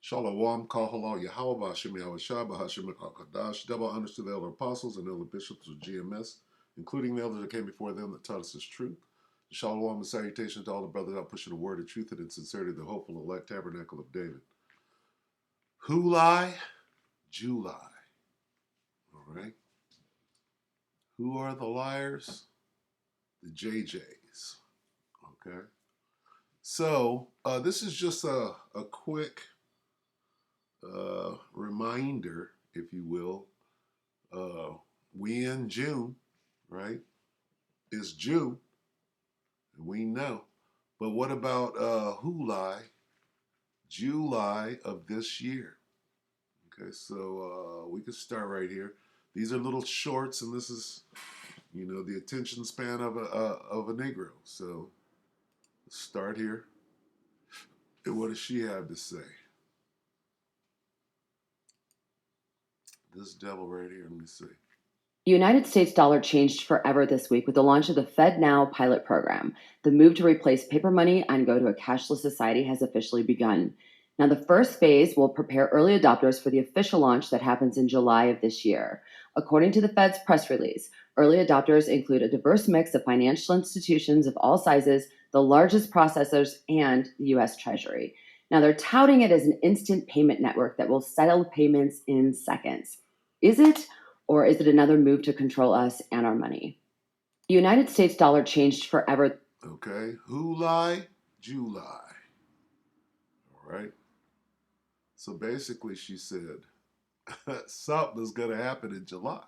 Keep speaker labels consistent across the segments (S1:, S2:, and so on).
S1: Shalom, Kahala, Yahweh, Hashem, Yahweh Shah, Hashem, Akadash, double honors to the elder apostles and elder bishops of GMS, including the elders that came before them that taught us this truth. Shalom and salutation to all the brothers out pushing the word of truth and in sincerity, the hopeful elect tabernacle of David. Who lie? Joo Lie. All right. Who are the liars? The JJs. Okay. So this is just a quick reminder, if you will. We in June, right? It's June, and we know. But what about Who Lie? Joo Lie of this year. Okay, so we can start right here. These are little shorts, and this is, the attention span of a Negro. So let's start here. And what does she have to say? This devil right here. Let me see.
S2: The United States dollar changed forever this week with the launch of the Fed Now pilot program. The move to replace paper money and go to a cashless society has officially begun. Now, the first phase will prepare early adopters for the official launch that happens in July of this year. According to the Fed's press release, early adopters include a diverse mix of financial institutions of all sizes, the largest processors, and the U.S. Treasury. Now, they're touting it as an instant payment network that will settle payments in seconds. Is it? Or is it another move to control us and our money? The United States dollar changed forever.
S1: Okay, Who Lie? Joo Lie. All right. So basically, she said something's going to happen in July.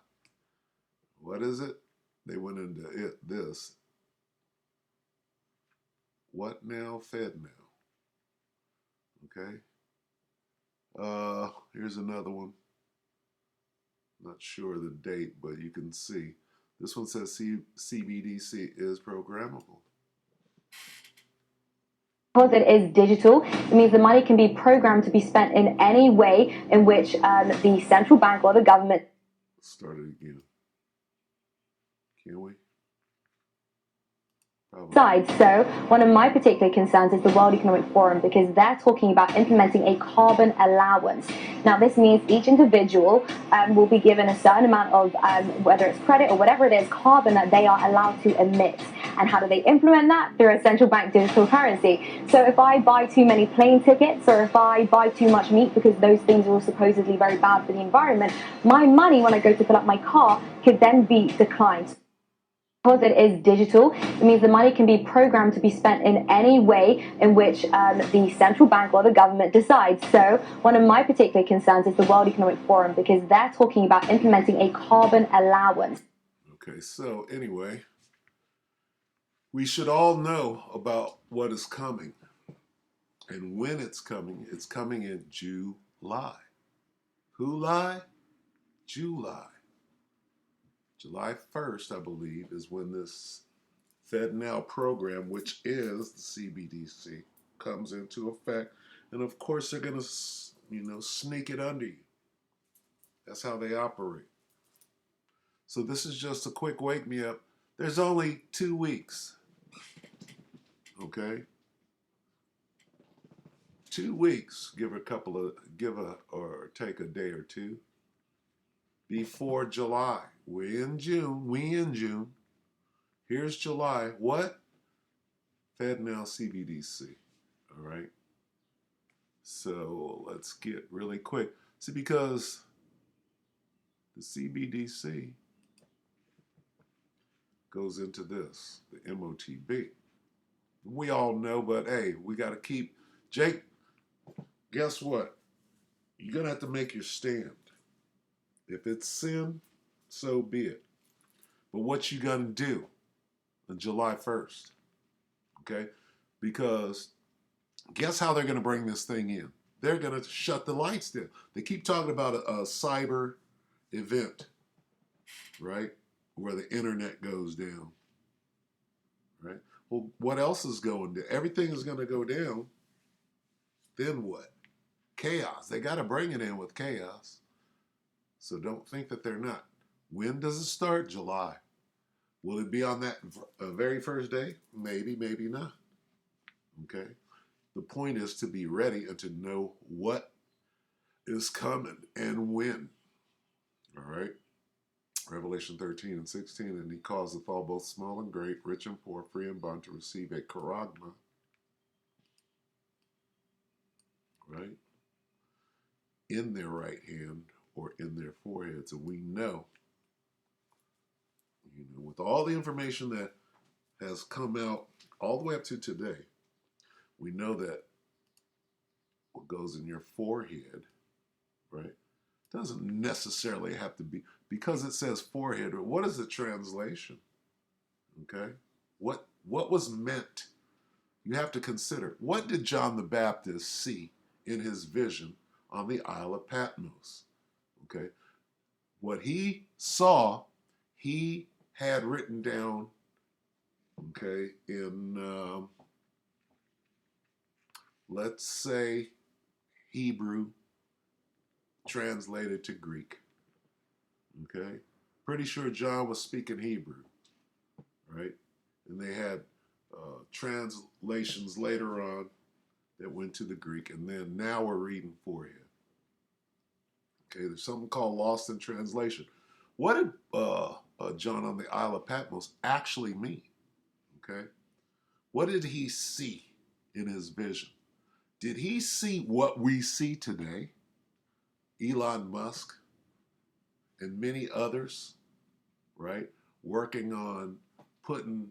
S1: What is it? They went into this. What now? Fed now. Okay. Here's another one. Not sure the date, but you can see. This one says CBDC is programmable.
S3: Because it is digital, it means the money can be programmed to be spent in any way in which the central bank or the government.
S1: Start it again. Can we?
S3: Side. So one of my particular concerns is the World Economic Forum, because they're talking about implementing a carbon allowance. Now, this means each individual will be given a certain amount of, whether it's credit or whatever it is, carbon that they are allowed to emit. And how do they implement that? Through a central bank digital currency. So if I buy too many plane tickets, or if I buy too much meat, because those things are all supposedly very bad for the environment, my money when I go to fill up my car could then be declined. Because it is digital, it means the money can be programmed to be spent in any way in which the central bank or the government decides. So one of my particular concerns is the World Economic Forum, because they're talking about implementing a carbon allowance.
S1: Okay, so anyway, we should all know about what is coming. And when it's coming in July. Who lie? Joo Lie. July 1st, I believe, is when this Fed Now program, which is the CBDC, comes into effect. And of course, they're going to, sneak it under you. That's how they operate. So this is just a quick wake me up. There's only 2 weeks. Okay? 2 weeks, or take a day or two before July. We're in June. Here's July. What? Fed Now CBDC. All right. So let's get really quick. See, because the CBDC goes into this, the MOTB. We all know, but hey, we got to keep. Jake, guess what? You're going to have to make your stand. If it's sin, so be it. But what you going to do on July 1st? Okay? Because guess how they're going to bring this thing in? They're going to shut the lights down. They keep talking about a cyber event, right? Where the internet goes down, right? Well, what else is going down? Everything is going to go down. Then what? Chaos. They got to bring it in with chaos. So don't think that they're not. When does it start? July. Will it be on that very first day? Maybe, maybe not. Okay? The point is to be ready and to know what is coming and when. All right. Revelation 13 and 16. And he caused the fall both small and great, rich and poor, free and bond to receive a charagma, right, in their right hand or in their foreheads. And we know, with all the information that has come out all the way up to today, we know that what goes in your forehead, right, doesn't necessarily have to be, because it says forehead. What is the translation? Okay, what was meant? You have to consider, what did John the Baptist see in his vision on the Isle of Patmos? Okay, what he saw, he had written down, okay, in let's say Hebrew translated to Greek. Okay, pretty sure John was speaking Hebrew, right? And they had translations later on that went to the Greek, and then now we're reading forehead. Okay, there's something called lost in translation. What did John on the Isle of Patmos actually mean? Okay, what did he see in his vision? Did he see what we see today? Elon Musk and many others, right, working on putting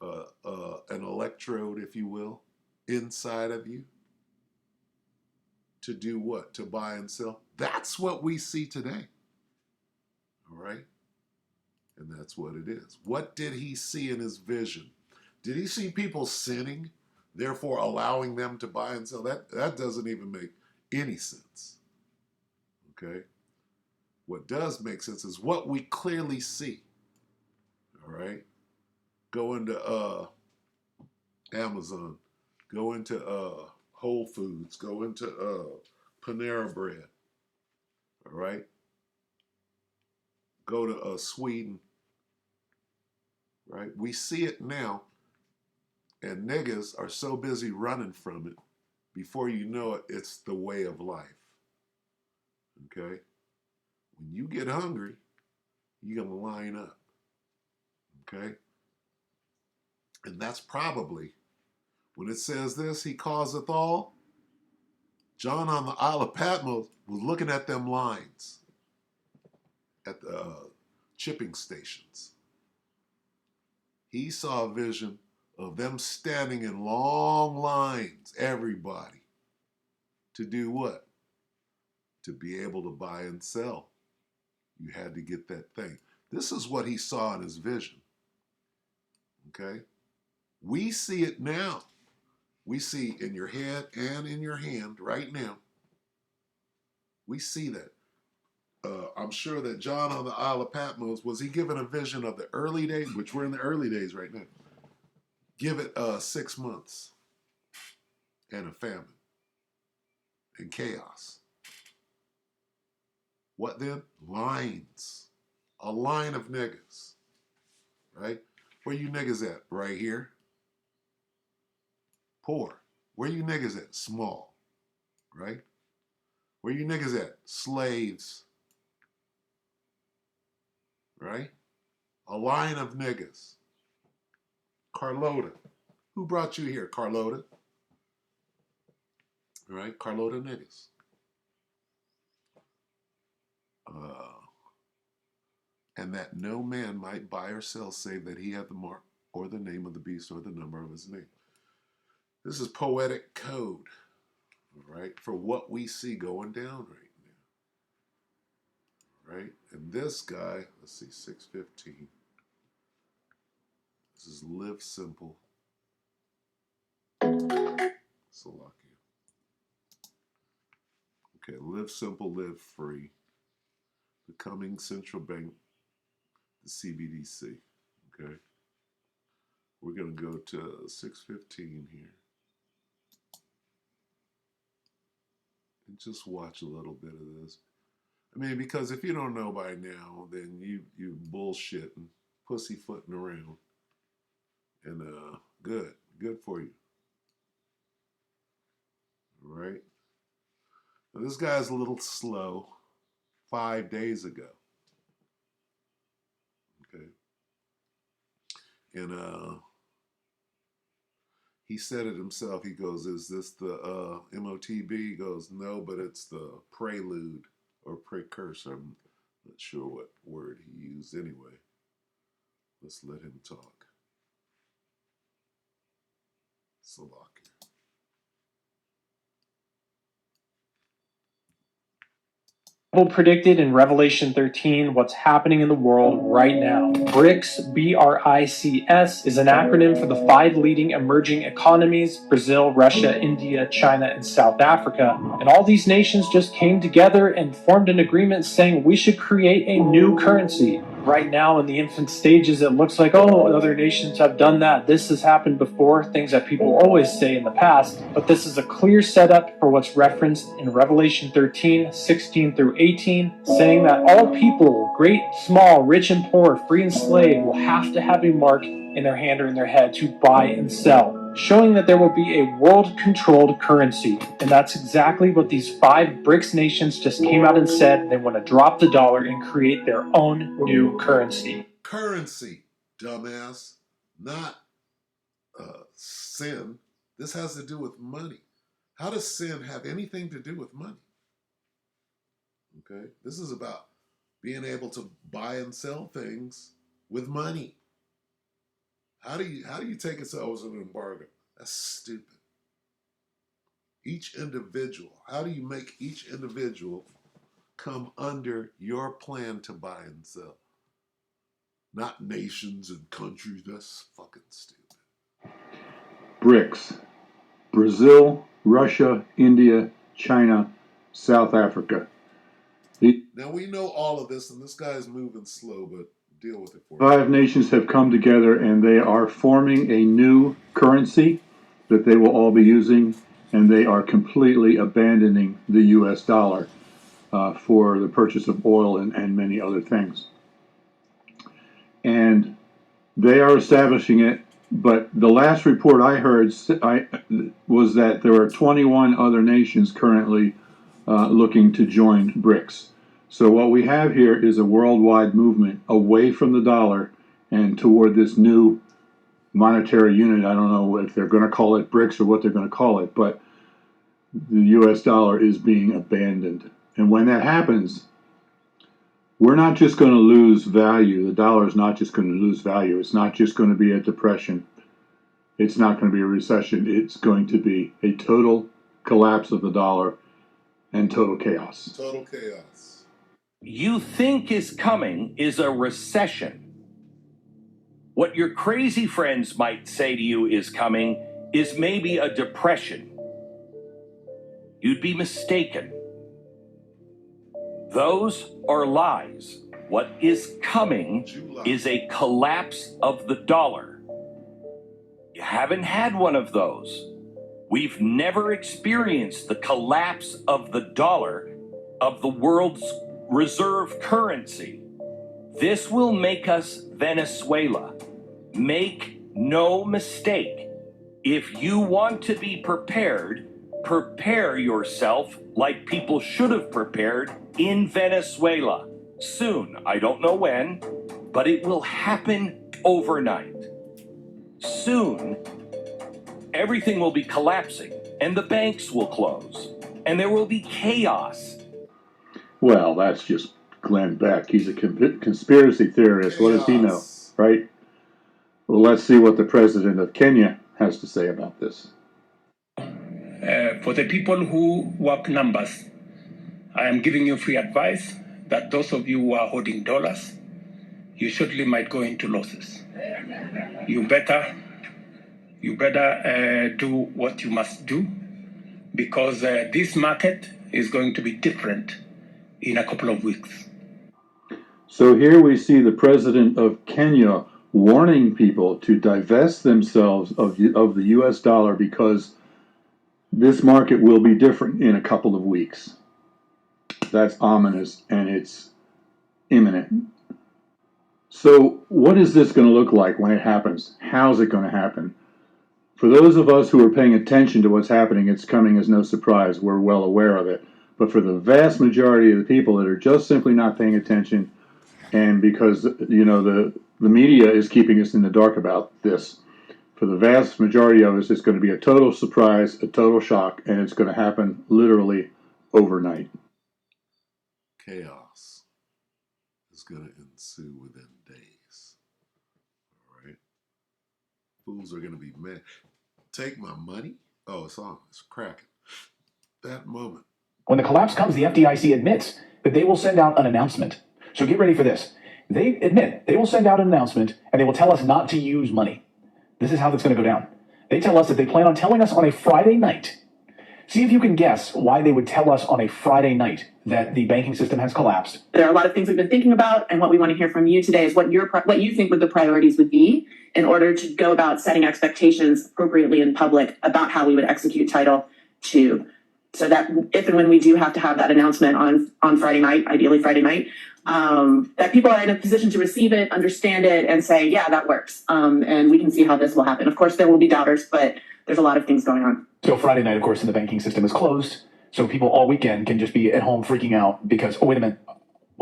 S1: an electrode, if you will, inside of you to do what? To buy and sell. That's what we see today. All right? And that's what it is. What did he see in his vision? Did he see people sinning, therefore allowing them to buy and sell? That doesn't even make any sense. Okay? What does make sense is what we clearly see. All right? Go into Amazon. Go into Whole Foods. Go into Panera Bread. All right? Go to Sweden. Right? We see it now, and niggas are so busy running from it. Before you know it, it's the way of life. Okay? When you get hungry, you're going to line up. Okay? And that's probably, when it says this, he causeth all, John on the Isle of Patmos was looking at them lines at the chipping stations. He saw a vision of them standing in long lines, everybody, to do what? To be able to buy and sell. You had to get that thing. This is what he saw in his vision. Okay? We see it now. We see in your head and in your hand right now. We see that. I'm sure that John on the Isle of Patmos, was he given a vision of the early days, which we're in the early days right now? Give it 6 months and a famine and chaos. What then? Lines. A line of niggas. Right? Where you niggas at? Right here. Poor. Where you niggas at? Small. Right? Where you niggas at? Slaves. Right? A line of niggas. Carlota. Who brought you here? Carlota. Right? Carlota niggas. And that no man might buy or sell save that he had the mark or the name of the beast or the number of his name. This is poetic code, all right, for what we see going down right now. Right? And this guy, let's see, 615. This is live simple. Salakia. Okay, live simple, live free. Becoming central bank, the CBDC. Okay. We're going to go to 615 here. And just watch a little bit of this. I mean, because if you don't know by now, then you bullshitting, pussyfooting around. And good for you. All right. Now, this guy's a little slow. 5 days ago. Okay. And he said it himself. He goes, "Is this the MOTB?" He goes, "No, but it's the prelude or precursor." I'm not sure what word he used anyway. Let's let him talk. Slovakia.
S4: Predicted in Revelation 13 what's happening in the world right now. BRICS, B-R-I-C-S, is an acronym for the 5 leading emerging economies: Brazil, Russia, India, China, and South Africa. And all these nations just came together and formed an agreement saying we should create a new currency. Right now, in the infant stages, it looks like, oh, other nations have done that. This has happened before, things that people always say in the past. But this is a clear setup for what's referenced in Revelation 13, 16 through 18, saying that all people, great, small, rich and poor, free and slave, will have to have a mark in their hand or in their head to buy and sell, showing that there will be a world-controlled currency. And that's exactly what these 5 BRICS nations just came out and said. They want to drop the dollar and create their own new currency.
S1: Currency, dumbass. Not sin. This has to do with money. How does sin have anything to do with money? Okay? This is about being able to buy and sell things with money. How do you take it as an embargo? That's stupid. Each individual, how do you make each individual come under your plan to buy and sell? Not nations and countries. That's fucking stupid.
S5: BRICS: Brazil, Russia, India, China, South Africa.
S1: Now we know all of this, and this guy's moving slow, but deal with it for
S5: 5 nations have come together and they are forming a new currency that they will all be using, and they are completely abandoning the US dollar for the purchase of oil and many other things. And they are establishing it, but the last report I heard was that there are 21 other nations currently looking to join BRICS. So what we have here is a worldwide movement away from the dollar and toward this new monetary unit. I don't know if they're going to call it BRICS or what they're going to call it, but the US dollar is being abandoned. And when that happens, we're not just going to lose value. The dollar is not just going to lose value. It's not just going to be a depression. It's not going to be a recession. It's going to be a total collapse of the dollar and total chaos.
S1: Total chaos.
S6: You think is coming is a recession. What your crazy friends might say to you is coming is maybe a depression. You'd be mistaken. Those are lies. What is coming
S1: Joo Lie.
S6: is a collapse of the dollar. You haven't had one of those. We've never experienced the collapse of the dollar, of the world's reserve currency. This will make us Venezuela. Make no mistake. If you want to be prepared, prepare yourself like people should have prepared in Venezuela. Soon, I don't know when, but it will happen overnight. Soon, everything will be collapsing, and the banks will close, and there will be chaos.
S5: Well, that's just Glenn Beck. He's a conspiracy theorist. What does he know, right? Well, let's see what the president of Kenya has to say about this.
S7: For the people who work numbers, I am giving you free advice that those of you who are holding dollars, you surely might go into losses. You better do what you must do, because this market is going to be different in a couple of weeks.
S5: So here we see the president of Kenya warning people to divest themselves of the US dollar because this market will be different in a couple of weeks. That's ominous, and it's imminent. So what is this going to look like when it happens? How's it going to happen? For those of us who are paying attention to what's happening, it's coming as no surprise. We're well aware of it. But for the vast majority of the people that are just simply not paying attention, and because the media is keeping us in the dark about this, for the vast majority of us, it's going to be a total surprise, a total shock, and it's going to happen literally overnight.
S1: Chaos is going to ensue within days. All right? Fools are going to be mad. Take my money? Oh, it's on. It's cracking. That moment.
S8: When the collapse comes, the FDIC admits that they will send out an announcement. So get ready for this. They admit they will send out an announcement and they will tell us not to use money. This is how that's going to go down. They tell us that they plan on telling us on a Friday night. See if you can guess why they would tell us on a Friday night that the banking system has collapsed.
S9: There are a lot of things we've been thinking about, and what we want to hear from you today is what you think the priorities would be in order to go about setting expectations appropriately in public about how we would execute Title II, so that if and when we do have to have that announcement on Friday night, ideally Friday night, that people are in a position to receive it, understand it, and say, yeah, that works. And we can see how this will happen. Of course, there will be doubters, but there's a lot of things going on.
S8: So Friday night, of course, in the banking system is closed. So people all weekend can just be at home freaking out because, oh, wait a minute,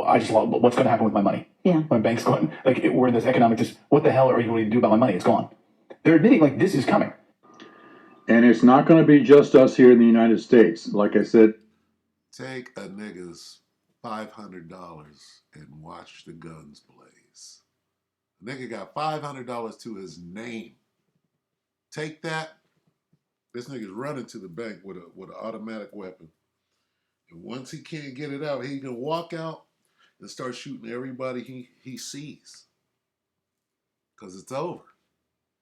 S8: I just lost, what's going to happen with my money?
S2: Yeah.
S8: My bank's going, we're in this economic, what the hell are you going to do about my money? It's gone. They're admitting, this is coming.
S5: And it's not going to be just us here in the United States. Like I said,
S1: take a nigga's $500 and watch the guns blaze. A nigga got $500 to his name. Take that. This nigga's running to the bank with an automatic weapon. And once he can't get it out, he can walk out and start shooting everybody he sees. Because it's over,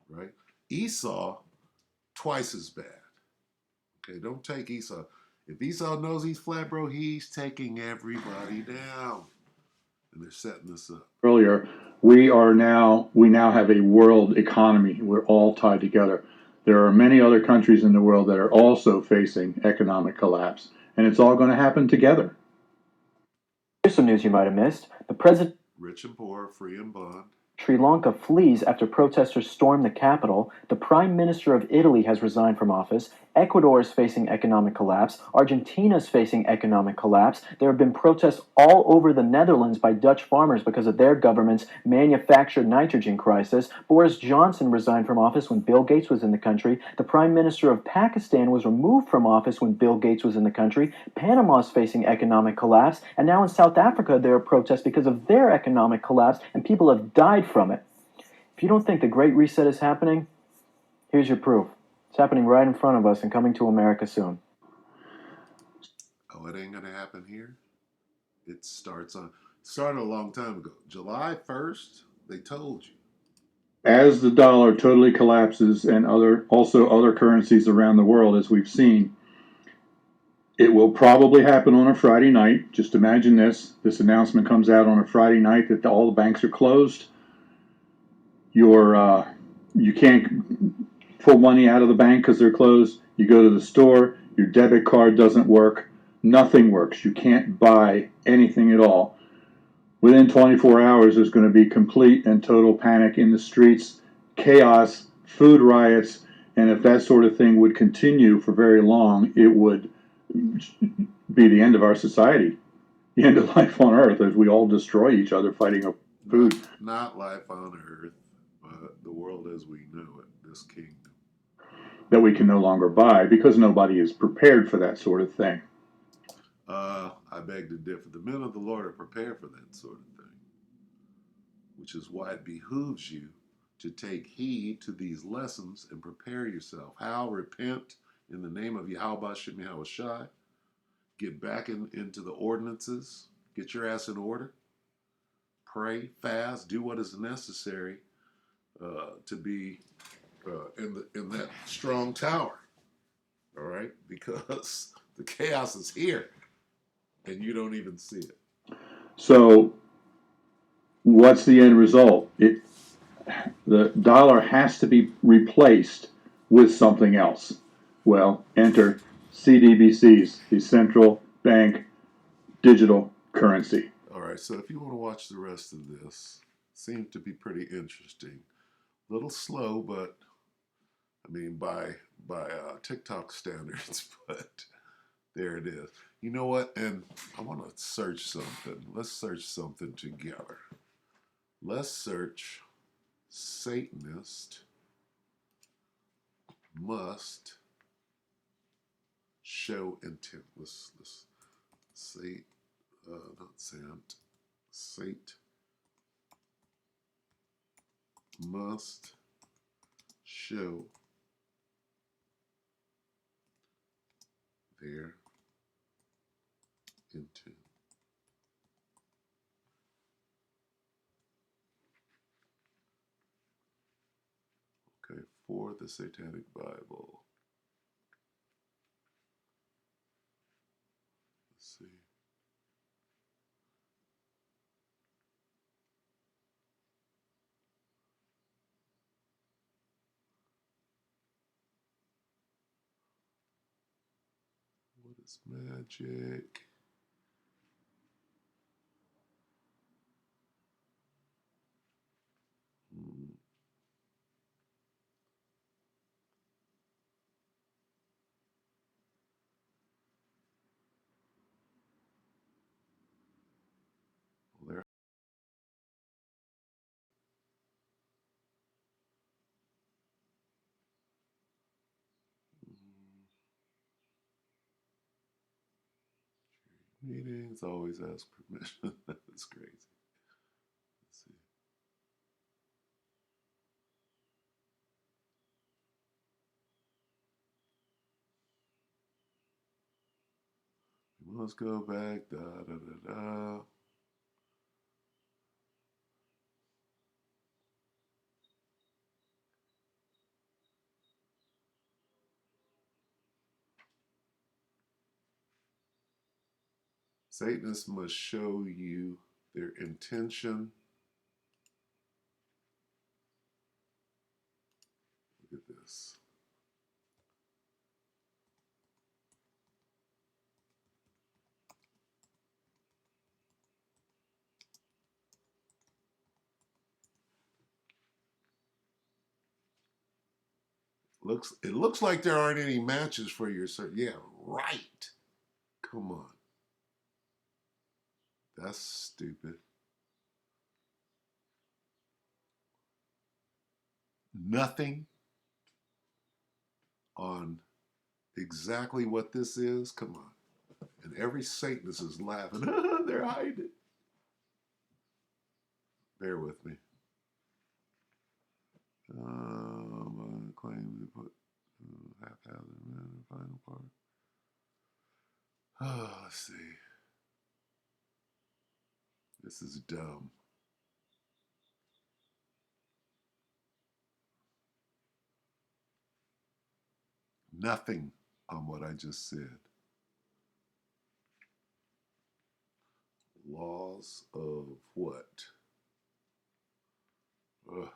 S1: right? Esau, twice as bad. Okay, don't take Esau. If Esau knows he's flat, bro, he's taking everybody down. And they're setting this up.
S5: Earlier, we now have a world economy. We're all tied together. There are many other countries in the world that are also facing economic collapse, and it's all going to happen together.
S10: Here's some news you might have missed. The president
S1: Rich and poor, free and bond.
S10: Sri Lanka flees after protesters storm the capital. The Prime Minister of Italy has resigned from office. Ecuador is facing economic collapse. Argentina is facing economic collapse. There have been protests all over the Netherlands by Dutch farmers because of their government's manufactured nitrogen crisis. Boris Johnson resigned from office when Bill Gates was in the country. The Prime Minister of Pakistan was removed from office when Bill Gates was in the country. Panama is facing economic collapse. And now in South Africa, there are protests because of their economic collapse, and people have died from it. If you don't think the Great Reset is happening, here's your proof. It's happening right in front of us and coming to America soon.
S1: Oh, it ain't gonna happen here. It started a long time ago. July 1st, they told you.
S5: As the dollar totally collapses and other currencies around the world, as we've seen, it will probably happen on a Friday night. Just imagine this. This announcement comes out on a Friday night that all the banks are closed. You can't pull money out of the bank because they're closed. You go to the store, your debit card doesn't work. Nothing works. You can't buy anything at all. Within 24 hours, there's going to be complete and total panic in the streets, chaos, food riots, and if that sort of thing would continue for very long, it would be the end of our society, the end of life on Earth, as we all destroy each other fighting over food.
S1: Not life on Earth, but the world as we know it, this kingdom.
S5: That we can no longer buy because nobody is prepared for that sort of thing.
S1: I beg to differ. The men of the Lord are prepared for that sort of thing, which is why it behooves you to take heed to these lessons and prepare yourself. How? Repent in the name of Yahweh Shem Yahushai. Get back into the ordinances. Get your ass in order. Pray, fast, do what is necessary to be in that strong tower. All right? Because the chaos is here. And you don't even see it.
S5: So, what's the end result? The dollar has to be replaced with something else. Well, enter CDBCs, the central bank digital currency.
S1: All right, so if you want to watch the rest of this, seems to be pretty interesting. A little slow, but I mean by TikTok standards, but There it is. You know what? And I want to search something. Let's search something together. Let's search Satanist must show intent. Let's say, not Sant. Sate must show their intent. Okay, for the Satanic Bible. Let's see. What is magic? Well, there. Meetings always ask permission. That's crazy. Let's see. We must go back. Da da da da. Satanists must show you their intention. Look at this. It looks like there aren't any matches for your search. Yeah, right. Come on. That's stupid. Nothing on exactly what this is. Come on. And every Satanist is laughing. They're hiding. Bear with me. Claim to put haphazard in the final part. Oh, let's see. This is dumb. Nothing on what I just said. Laws of what? Ugh.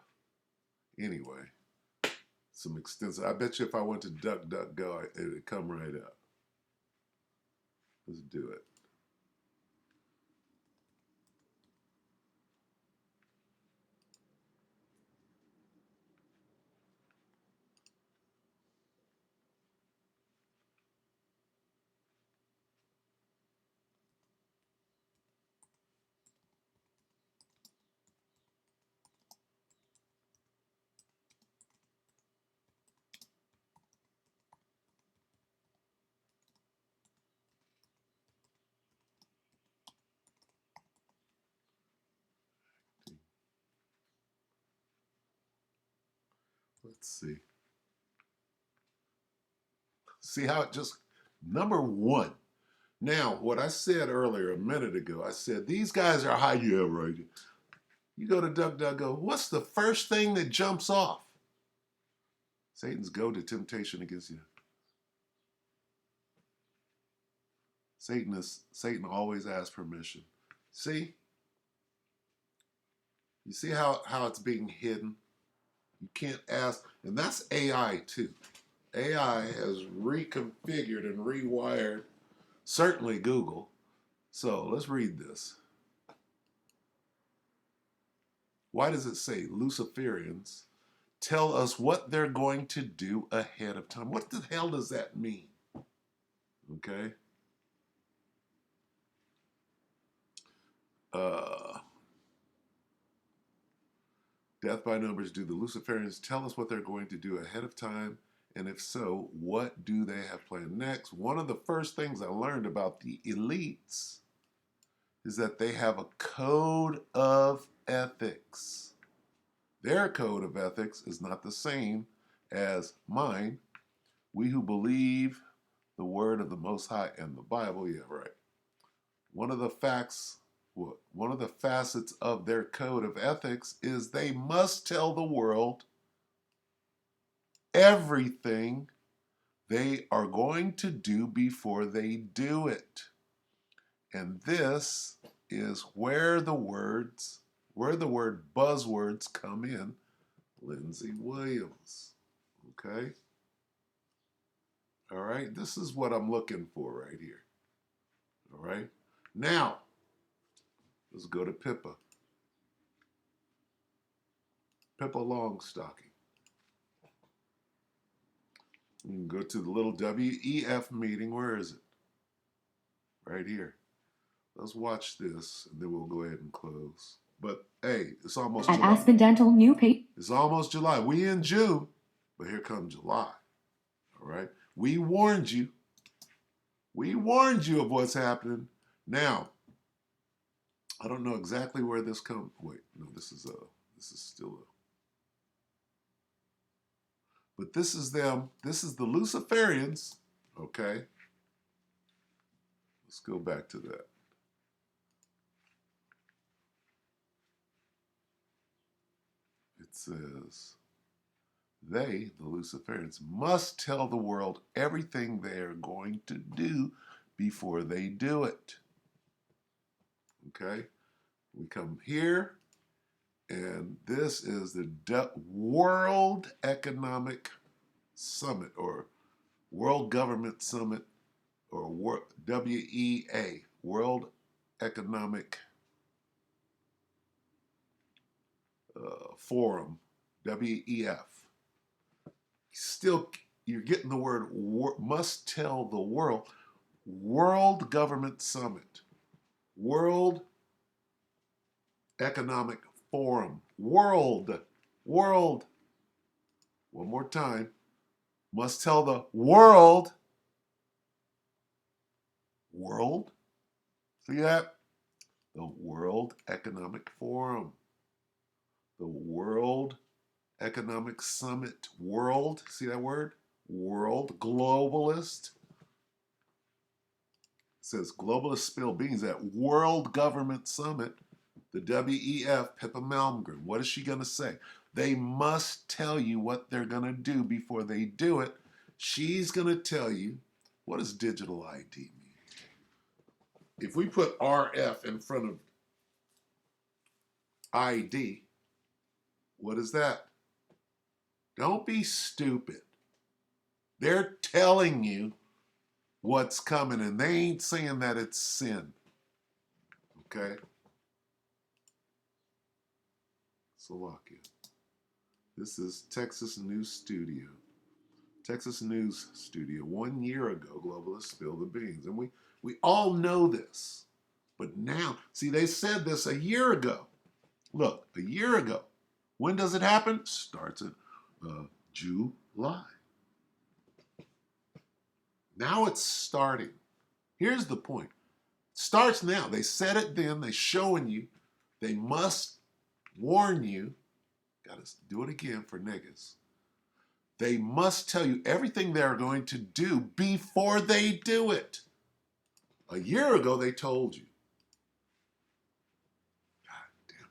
S1: Anyway, some extensive. I bet you if I went to DuckDuckGo, it would come right up. Let's do it. Let's see. See how it just, number one. Now, what I said earlier a minute ago, I said, these guys are high. Yeah, right. You go to DuckDuckGo, what's the first thing that jumps off? Satan's go to temptation against you. Satan always asks permission. See? You see how it's being hidden? You can't ask, and that's AI too. AI has reconfigured and rewired, certainly Google. So let's read this. Why does it say Luciferians tell us what they're going to do ahead of time? What the hell does that mean? Okay? Death by numbers. Do the Luciferians tell us what they're going to do ahead of time? And if so, what do they have planned next? One of the first things I learned about the elites is that they have a code of ethics. Their code of ethics is not the same as mine. We who believe the word of the Most High and the Bible, yeah, right. One of the facets of their code of ethics is they must tell the world everything they are going to do before they do it. And this is where the word buzzwords come in. Lindsay Williams. Okay? All right? This is what I'm looking for right here. All right? Now, let's go to Pippa. Pippa Longstocking. You can go to the little WEF meeting. Where is it? Right here. Let's watch this, and then we'll go ahead and close. But, hey, it's almost
S2: At
S1: July.
S2: Aspen Dental, new pay.
S1: It's almost July. We in June, but here comes July. All right? We warned you. We warned you of what's happening. Now, I don't know exactly where this comes. Wait, no, this is still a. But this is them. This is the Luciferians. Okay. Let's go back to that. It says, they, the Luciferians, must tell the world everything they are going to do before they do it. Okay? We come here, and this is the World Economic Summit, or World Government Summit, or WEA, World Economic Forum, WEF. Still, you're getting the word must tell the world. World Government Summit, World Economic Forum, World. One more time. Must tell the world. See that? The World Economic Forum. The World Economic Summit. World, see that word? World, globalist. It says globalist spilled beans at World Government Summit. The WEF, Pippa Malmgren. What is she going to say? They must tell you what they're going to do before they do it. She's going to tell you, what does digital ID mean? If we put RF in front of ID, what is that? Don't be stupid. They're telling you what's coming, and they ain't saying that it's sin. Okay? Slovakia. This is Texas News Studio. Texas News Studio. 1 year ago, globalists spilled the beans. And we all know this. But now, see, they said this a year ago. Look, a year ago. When does it happen? Starts in Joo Lie. Now it's starting. Here's the point. It starts now. They said it then. They're showing you. They must warn you. Got to do it again for niggas. They must tell you everything they're going to do before they do it. A year ago, they told you. God damn it.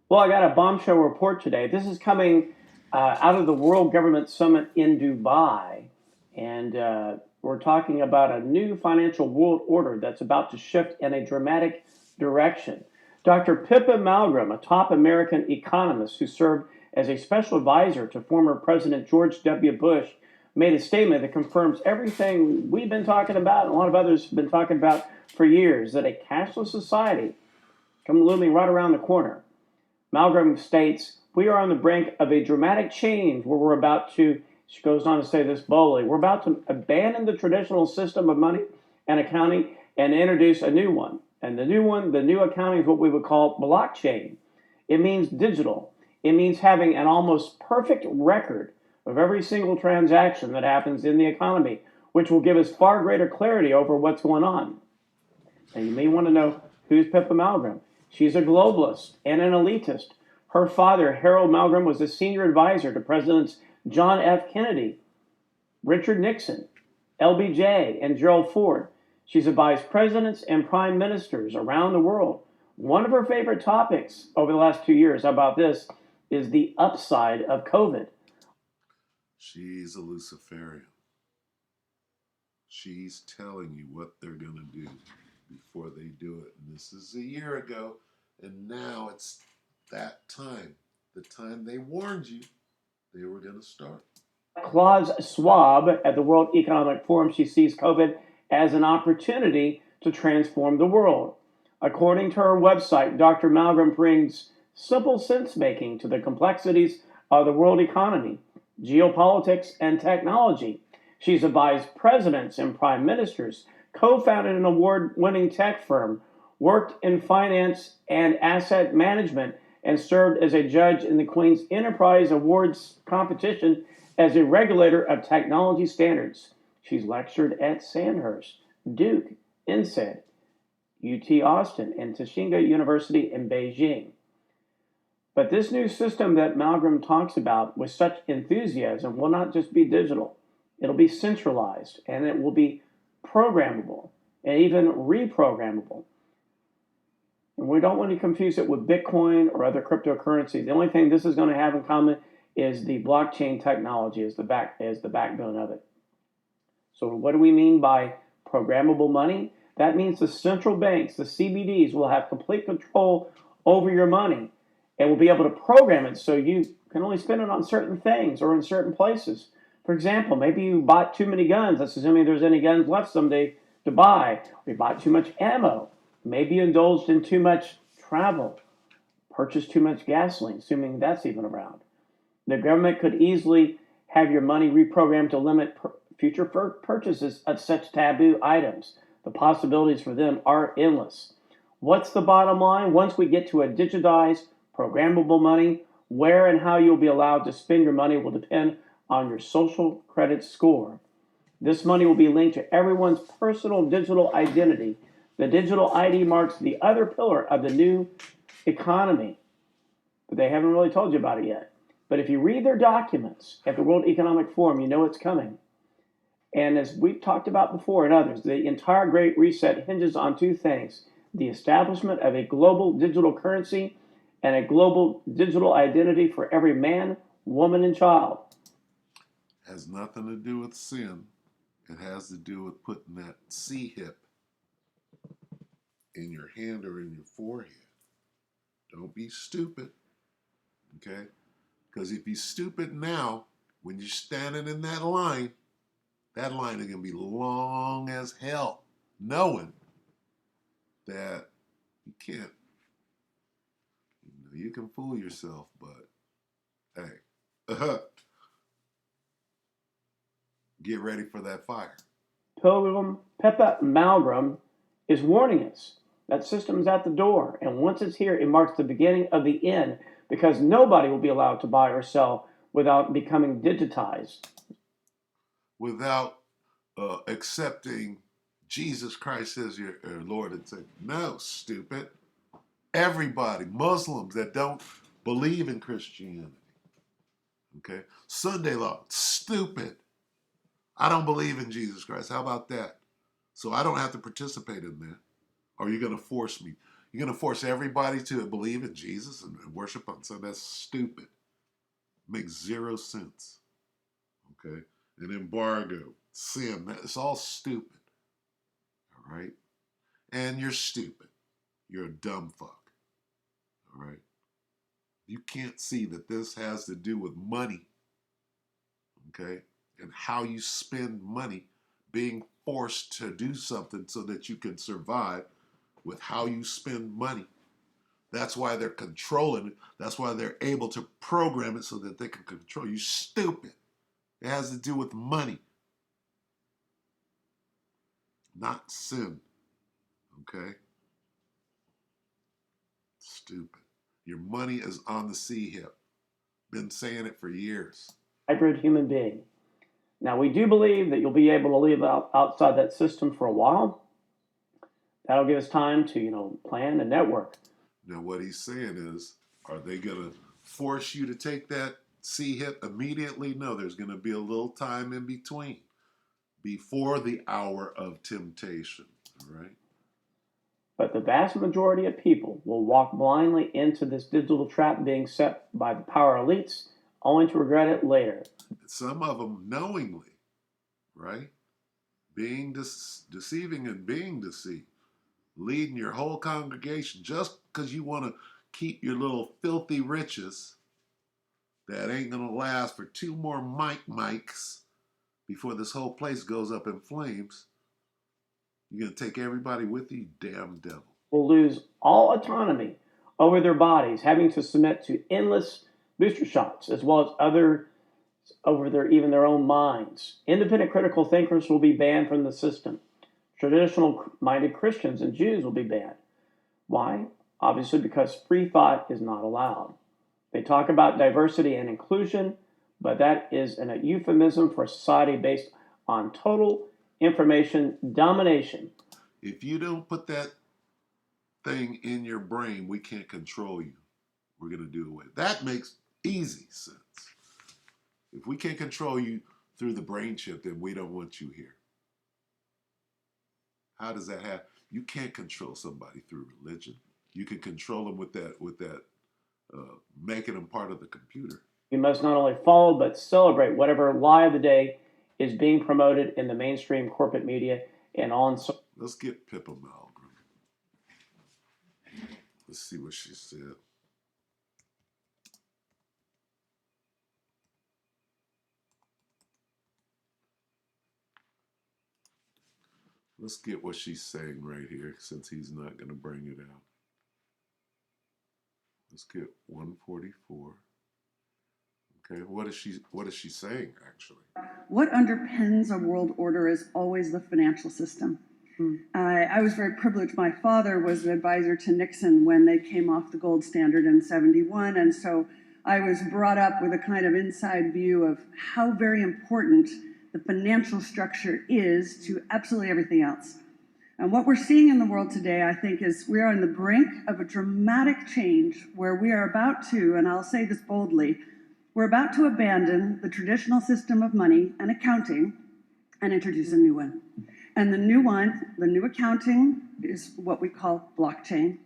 S11: Well, I got a bombshell report today. This is coming out of the World Government Summit in Dubai. And we're talking about a new financial world order that's about to shift in a dramatic direction. Dr. Pippa Malmgren, a top American economist who served as a special advisor to former President George W. Bush, made a statement that confirms everything we've been talking about and a lot of others have been talking about for years, that a cashless society comes looming right around the corner. Malmgren states, we are on the brink of a dramatic change where we're about to, she goes on to say this boldly, we're about to abandon the traditional system of money and accounting and introduce a new one. And the new accounting is what we would call blockchain. It means digital. It means having an almost perfect record of every single transaction that happens in the economy, which will give us far greater clarity over what's going on. Now, you may want to know who's Pippa Malmgren. She's a globalist and an elitist. Her father, Harold Malmgren, was a senior advisor to Presidents John F. Kennedy, Richard Nixon, LBJ, and Gerald Ford. She's advised presidents and prime ministers around the world. One of her favorite topics over the last 2 years, how about this, is the upside of COVID.
S1: She's a Luciferian. She's telling you what they're going to do before they do it. And this is a year ago, and now it's that time. The time they warned you they were going to start.
S11: Klaus Schwab at the World Economic Forum, she sees COVID as an opportunity to transform the world. According to her website, Dr. Malmgren brings simple sense-making to the complexities of the world economy, geopolitics, and technology. She's advised presidents and prime ministers, co-founded an award-winning tech firm, worked in finance and asset management, and served as a judge in the Queen's Enterprise Awards competition as a regulator of technology standards. She's lectured at Sandhurst, Duke, INSEAD, UT Austin, and Tsinghua University in Beijing. But this new system that Malmgren talks about with such enthusiasm will not just be digital. It'll be centralized, and it will be programmable and even reprogrammable. And we don't want to confuse it with Bitcoin or other cryptocurrencies. The only thing this is going to have in common is the blockchain technology as the backbone of it. So what do we mean by programmable money? That means the central banks, the CBDs, will have complete control over your money and will be able to program it so you can only spend it on certain things or in certain places. For example, maybe you bought too many guns. That's assuming there's any guns left someday to buy. Or you bought too much ammo. Maybe you indulged in too much travel. Purchased too much gasoline, assuming that's even around. The government could easily have your money reprogrammed to limit future purchases of such taboo items. The possibilities for them are endless. What's the bottom line? Once we get to a digitized, programmable money, where and how you'll be allowed to spend your money will depend on your social credit score. This money will be linked to everyone's personal digital identity. The digital ID marks the other pillar of the new economy, but they haven't really told you about it yet. But if you read their documents at the World Economic Forum, you know it's coming. And as we've talked about before and others, the entire Great Reset hinges on two things: the establishment of a global digital currency and a global digital identity for every man, woman, and child.
S1: Has nothing to do with sin. It has to do with putting that C-hip in your hand or in your forehead. Don't be stupid, okay? Because if you're stupid now, when you're standing in that line is going to be long as hell, knowing that you can't, you can fool yourself, but hey, get ready for that fire.
S11: Pippa Malmgren is warning us that system's at the door, and once it's here, it marks the beginning of the end, because nobody will be allowed to buy or sell without becoming digitized.
S1: Without accepting Jesus Christ as your Lord and Savior. No, stupid. Everybody, Muslims that don't believe in Christianity. Okay? Sunday law, stupid. I don't believe in Jesus Christ. How about that? So I don't have to participate in that. Or you're going to force me. You're going to force everybody to believe in Jesus and worship on Sunday. That's stupid. Makes zero sense. Okay? An embargo, sin, it's all stupid. All right? And you're stupid. You're a dumb fuck. All right? You can't see that this has to do with money. Okay? And how you spend money, being forced to do something so that you can survive with how you spend money. That's why they're controlling it. That's why they're able to program it so that they can control you. Stupid. It has to do with money, not sin. Okay? Stupid. Your money is on the C hip. Been saying it for years.
S11: Hybrid human being. Now, we do believe that you'll be able to live outside that system for a while. That'll give us time to, plan and network.
S1: Now, what he's saying is, are they going to force you to take that C hip immediately? No, there's going to be a little time in between, before the hour of temptation. All right?
S11: But the vast majority of people will walk blindly into this digital trap being set by the power elites, only to regret it later.
S1: Some of them knowingly, right? Being deceiving and being deceived. Leading your whole congregation just because you want to keep your little filthy riches that ain't going to last for 2 more mics before this whole place goes up in flames. You're going to take everybody with you, damn devil.
S11: Will lose all autonomy over their bodies, having to submit to endless booster shots, as well as over their own minds. Independent critical thinkers will be banned from the system. Traditional-minded Christians and Jews will be banned. Why? Obviously because free thought is not allowed. They talk about diversity and inclusion, but that is a euphemism for a society based on total information domination.
S1: If you don't put that thing in your brain, we can't control you. We're going to do away. That makes easy sense. If we can't control you through the brain chip, then we don't want you here. How does that happen? You can't control somebody through religion. You can control them with that making them part of the computer.
S11: We must not only follow but celebrate whatever lie of the day is being promoted in the mainstream corporate media and on.
S1: Let's get Pippa Malgrim. Let's see what she said. Let's get what she's saying right here, since he's not going to bring it out. Let's get 144. Okay, what is she saying actually?
S12: What underpins a world order is always the financial system. I was very privileged. My father was an advisor to Nixon when they came off the gold standard in '71, and so I was brought up with a kind of inside view of how very important the financial structure is to absolutely everything else. And what we're seeing in the world today, I think, is we are on the brink of a dramatic change where we are about to, and I'll say this boldly, we're about to abandon the traditional system of money and accounting and introduce a new one. And the new accounting is what we call blockchain.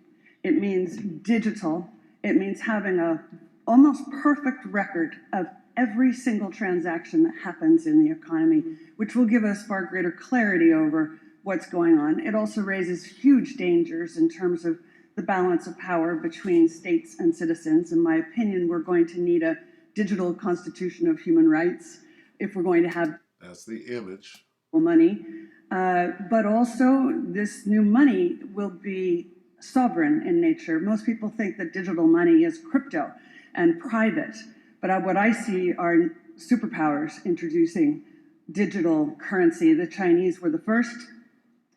S12: It means digital. It means having a almost perfect record of every single transaction that happens in the economy, which will give us far greater clarity over what's going on. It also raises huge dangers in terms of the balance of power between states and citizens. In my opinion, we're going to need a digital constitution of human rights if we're going to have
S1: that's the image
S12: money, but also this new money will be sovereign in nature. Most people think that digital money is crypto and private, but what I see are superpowers introducing digital currency. The Chinese were the first.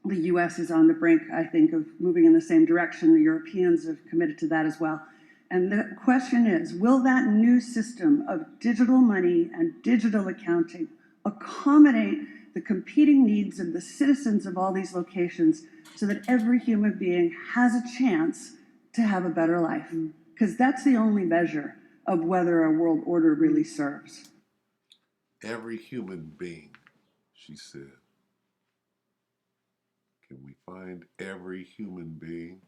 S12: The US is on the brink, I think, of moving in the same direction. The Europeans have committed to that as well. And the question is, will that new system of digital money and digital accounting accommodate the competing needs of the citizens of all these locations so that every human being has a chance to have a better life? Because that's the only measure of whether a world order really serves.
S1: Every human being, she said. Can we find every human being?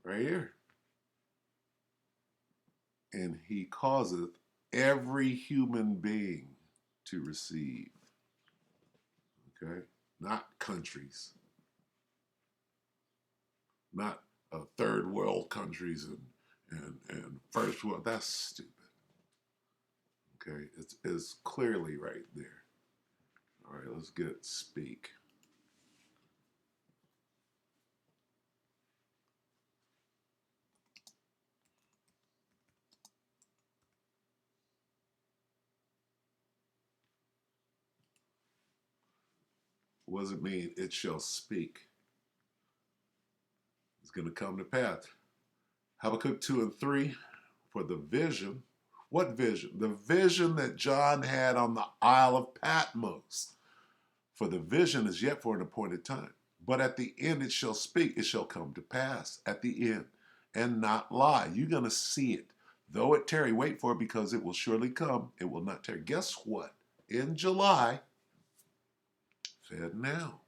S1: Right here. And he causeth every human being to receive. Okay? Not countries. Not third world countries and first world. That's stupid. Okay? It's clearly right there. All right, let's get speak. What does it mean? It shall speak. going to come to pass. Habakkuk 2 and 3 for the vision. What vision? The vision that John had on the Isle of Patmos. For the vision is yet for an appointed time. But at the end it shall speak, it shall come to pass at the end, and not lie. You're going to see it. Though it tarry, wait for it, because it will surely come. It will not tarry. Guess what? In July, Fed now.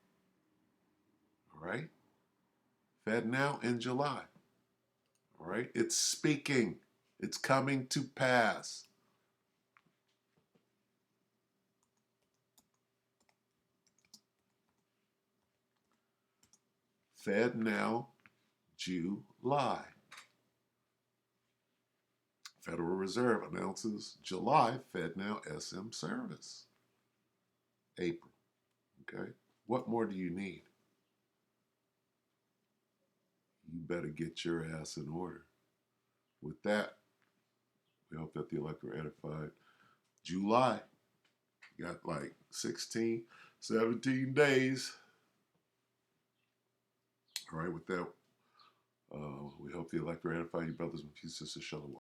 S1: All right? Fed now in July. All right? It's speaking. It's coming to pass. Fed now, Joo Lie. Federal Reserve announces July Fed now SM service. April. Okay? What more do you need? You better get your ass in order. With that, we hope that the elect were edified. July. Got like 16, 17 days. All right, with that, we hope the elect were edified. You brothers and sisters, shalom.